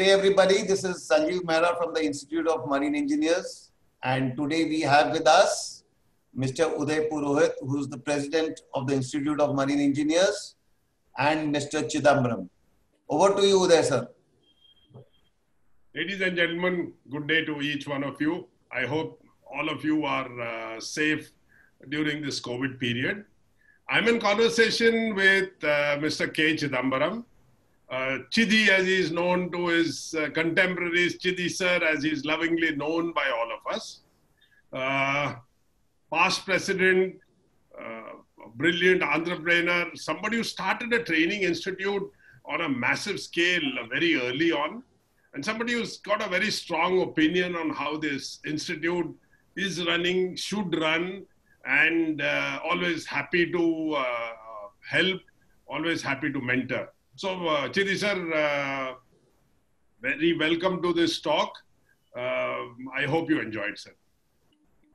day everybody, this is Sanjeev Mehra from the Institute of Marine Engineers, and today we have with us Mr. Uday Purohit, who is the President of the Institute of Marine Engineers, and Mr. Chidambaram. Over to you, Uday sir. Ladies and gentlemen, good day to each one of you. I hope all of you are safe during this COVID period. I'm in conversation with Mr. K. Chidambaram. Chidi, as he is known to his contemporaries, Chidi sir, as he is lovingly known by all of us. Past president, brilliant entrepreneur, somebody who started a training institute on a massive scale very early on, and somebody who's got a very strong opinion on how this institute is running, should run, and always happy to help, always happy to mentor. So, Chidi sir, very welcome to this talk. I hope you enjoyed, sir.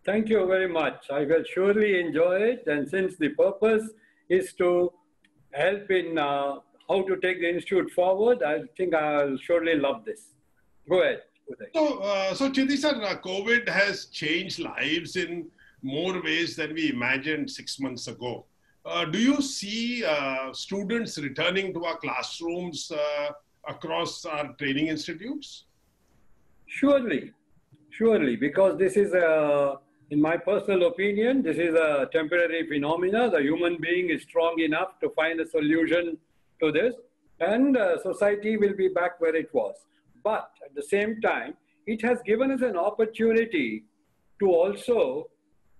Thank you very much. I will surely enjoy it. And since the purpose is to help in how to take the institute forward, I think I'll surely love this. Go ahead, Uday. So Chidi sir, COVID has changed lives in more ways than we imagined 6 months ago. Do you see students returning to our classrooms across our training institutes? Surely, because this is, in my personal opinion, this is a temporary phenomena. The human being is strong enough to find a solution to this, and society will be back where it was. But at the same time, it has given us an opportunity to also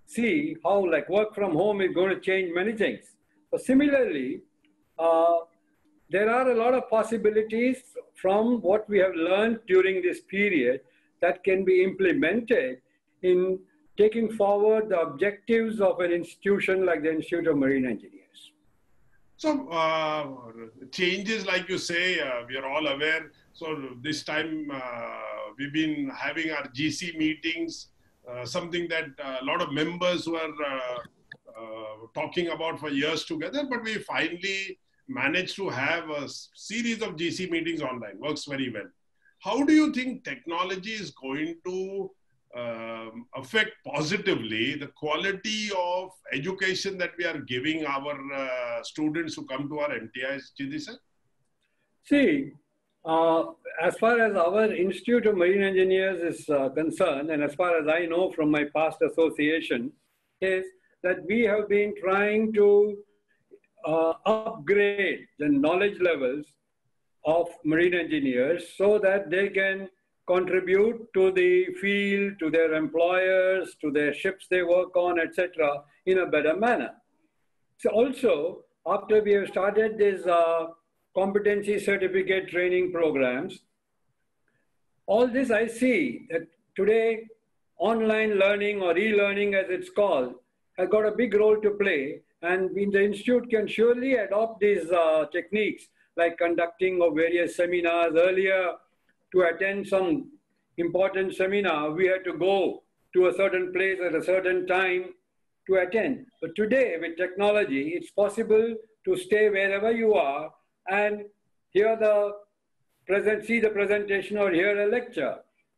see how work from home is going to change many things. So similarly, there are a lot of possibilities from what we have learned during this period that can be implemented in taking forward the objectives of an institution like the Institute of Marine Engineers. So changes, like you say, we are all aware. So this time we've been having our GC meetings, something that a lot of members were talking about for years together, but we finally managed to have a series of GC meetings online. Works very well. How do you think technology is going to affect positively the quality of education that we are giving our students who come to our MTIs, Chidi sir? See, as far as our Institute of Marine Engineers is concerned, and as far as I know from my past association, is that we have been trying to upgrade the knowledge levels of marine engineers so that they can contribute to the field, to their employers, to their ships they work on, etc., in a better manner. So also, after we have started these competency certificate training programs, all this I see that today online learning or e-learning as it's called has got a big role to play, and the institute can surely adopt these techniques like conducting of various seminars. Earlier, to attend some important seminar, we had to go to a certain place at a certain time to attend. But today, with technology, it's possible to stay wherever you are and hear see the presentation or hear a lecture.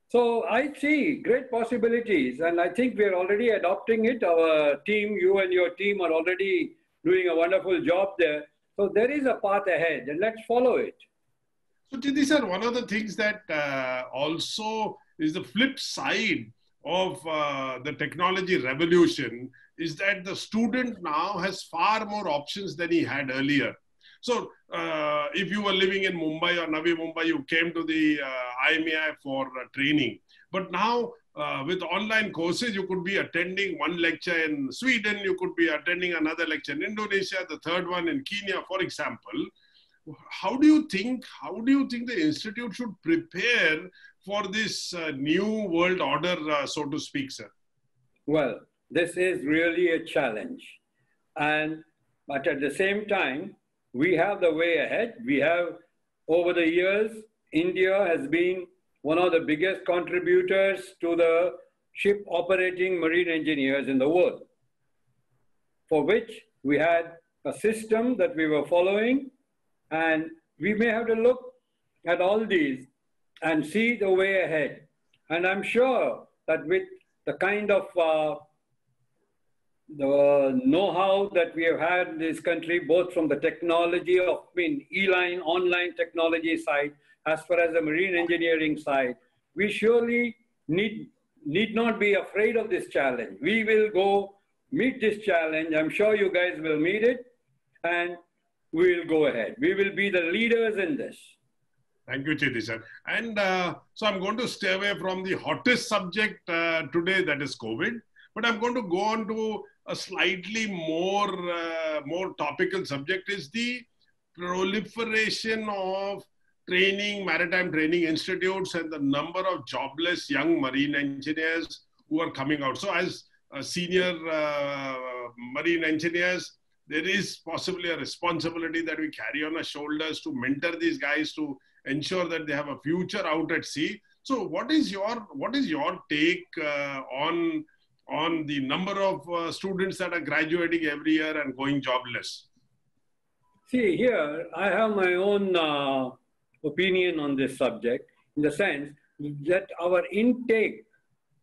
So I see great possibilities, and I think we're already adopting it. Our team, you and your team, are already doing a wonderful job there. So there is a path ahead, and let's follow it. So Chidi sir, one of the things that also is the flip side of the technology revolution is that the student now has far more options than he had earlier. So if you were living in Mumbai or Navi Mumbai, you came to the IMEI for training. But now with online courses, you could be attending one lecture in Sweden, you could be attending another lecture in Indonesia, the third one in Kenya, for example. How do you think the institute should prepare for this new world order, so to speak, sir? Well, this is really a challenge. But at the same time, we have the way ahead. We have, over the years, India has been one of the biggest contributors to the ship operating marine engineers in the world, for which we had a system that we were following, and we may have to look at all these and see the way ahead. And I'm sure that with the kind of the know-how that we have had in this country, both from the technology of, e-line, online technology side, as far as the marine engineering side, we surely need not be afraid of this challenge. We will go meet this challenge. I'm sure you guys will meet it, and we will go ahead. We will be the leaders in this. Thank you, Chedi sir. And so I'm going to stay away from the hottest subject today, that is COVID. But I'm going to go on to a slightly more topical subject, is the proliferation of maritime training institutes and the number of jobless young marine engineers who are coming out. So as senior marine engineers, there is possibly a responsibility that we carry on our shoulders to mentor these guys, to ensure that they have a future out at sea. So what is your take on the number of students that are graduating every year and going jobless? See, here I have my own opinion on this subject, in the sense that our intake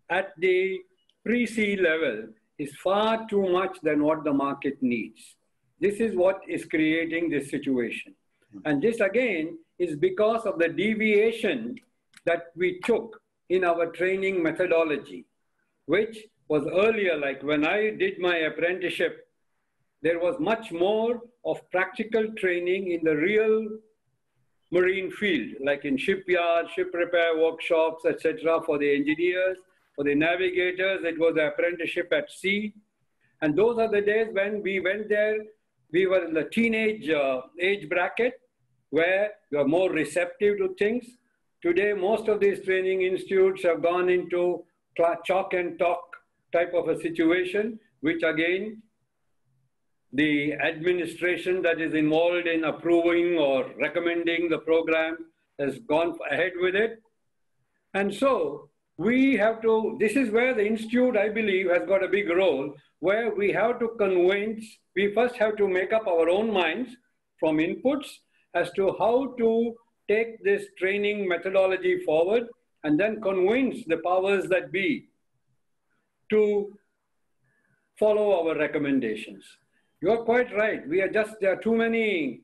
at the pre-sea level is far too much than what the market needs. This is what is creating this situation. And this again is because of the deviation that we took in our training methodology, which was earlier, like when I did my apprenticeship, there was much more of practical training in the real marine field, like in shipyards, ship repair workshops, etc. For the engineers, for the navigators, it was the apprenticeship at sea. And those are the days when we went there, we were in the teenage age bracket, where you are more receptive to things. Today, most of these training institutes have gone into chalk and talk type of a situation, which again, the administration that is involved in approving or recommending the program has gone ahead with it. And so we have to, this is where the institute, I believe, has got a big role, where we have to convince, we first have to make up our own minds from inputs as to how to take this training methodology forward, and then convince the powers that be to follow our recommendations. You're quite right. There are too many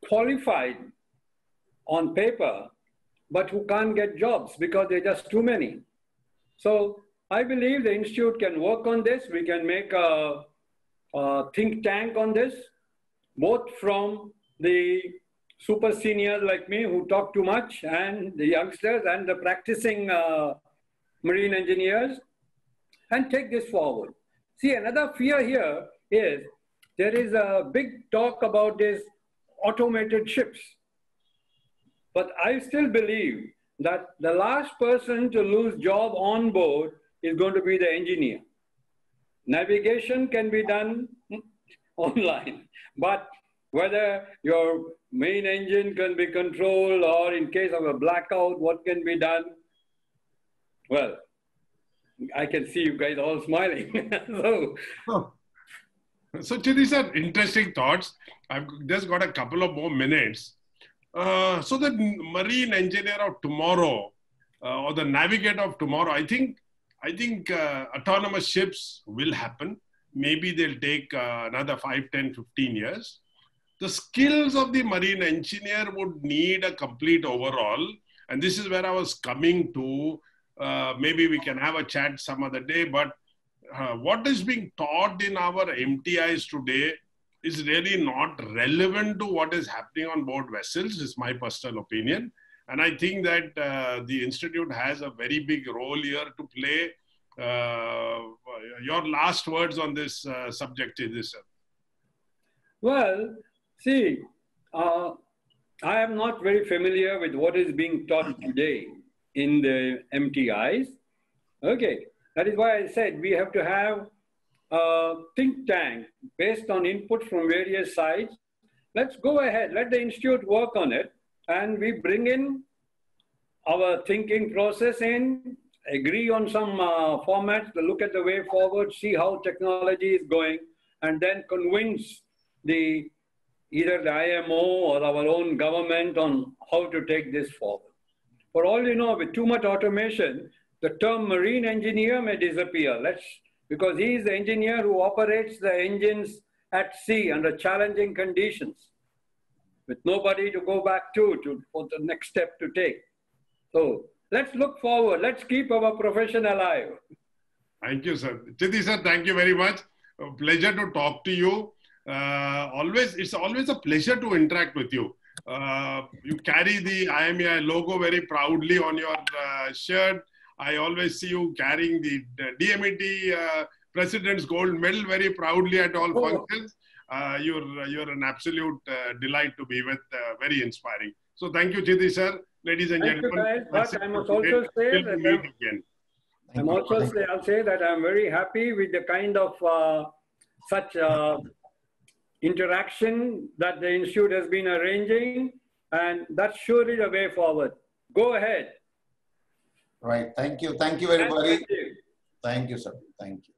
qualified on paper, but who can't get jobs because there are just too many. So I believe the institute can work on this. We can make a think tank on this, both from the super seniors like me who talk too much, and the youngsters and the practicing marine engineers, and take this forward. See, another fear here is there is a big talk about these automated ships. But I still believe that the last person to lose job on board is going to be the engineer. Navigation can be done online, but whether your main engine can be controlled, or in case of a blackout, what can be done? Well, I can see you guys all smiling. So these are interesting thoughts. I've just got a couple of more minutes. So the marine engineer of tomorrow, or the navigator of tomorrow, I think autonomous ships will happen. Maybe they'll take another 5, 10, 15 years. The skills of the marine engineer would need a complete overhaul. And this is where I was coming to. Maybe we can have a chat some other day, but what is being taught in our MTIs today is really not relevant to what is happening on board vessels, is my personal opinion. And I think that the Institute has a very big role here to play. Your last words on this subject, is sir. Well, see, I am not very familiar with what is being taught today in the MTIs. Okay, that is why I said we have to have a think tank based on input from various sides. Let's go ahead, let the Institute work on it, and we bring in our thinking process in, agree on some formats, look at the way forward, see how technology is going, and then convince either the IMO or our own government on how to take this forward. For all you know, with too much automation, the term marine engineer may disappear. Because he is the engineer who operates the engines at sea under challenging conditions, with nobody to go back to for the next step to take. So let's look forward. Let's keep our profession alive. Thank you, sir. Chidi sir, thank you very much. A pleasure to talk to you. It's always a pleasure to interact with you. You carry the IMEI logo very proudly on your shirt. I always see you carrying the DMET President's Gold Medal very proudly at all functions. You're an absolute delight to be with, very inspiring. So thank you, Chidi sir. Ladies and gentlemen. But I must also say that I'll say that I'm very happy with the kind of such interaction that the Institute has been arranging, and that's surely the way forward. Go ahead. Right. Thank you. Thank you, everybody. Thank you, sir. Thank you.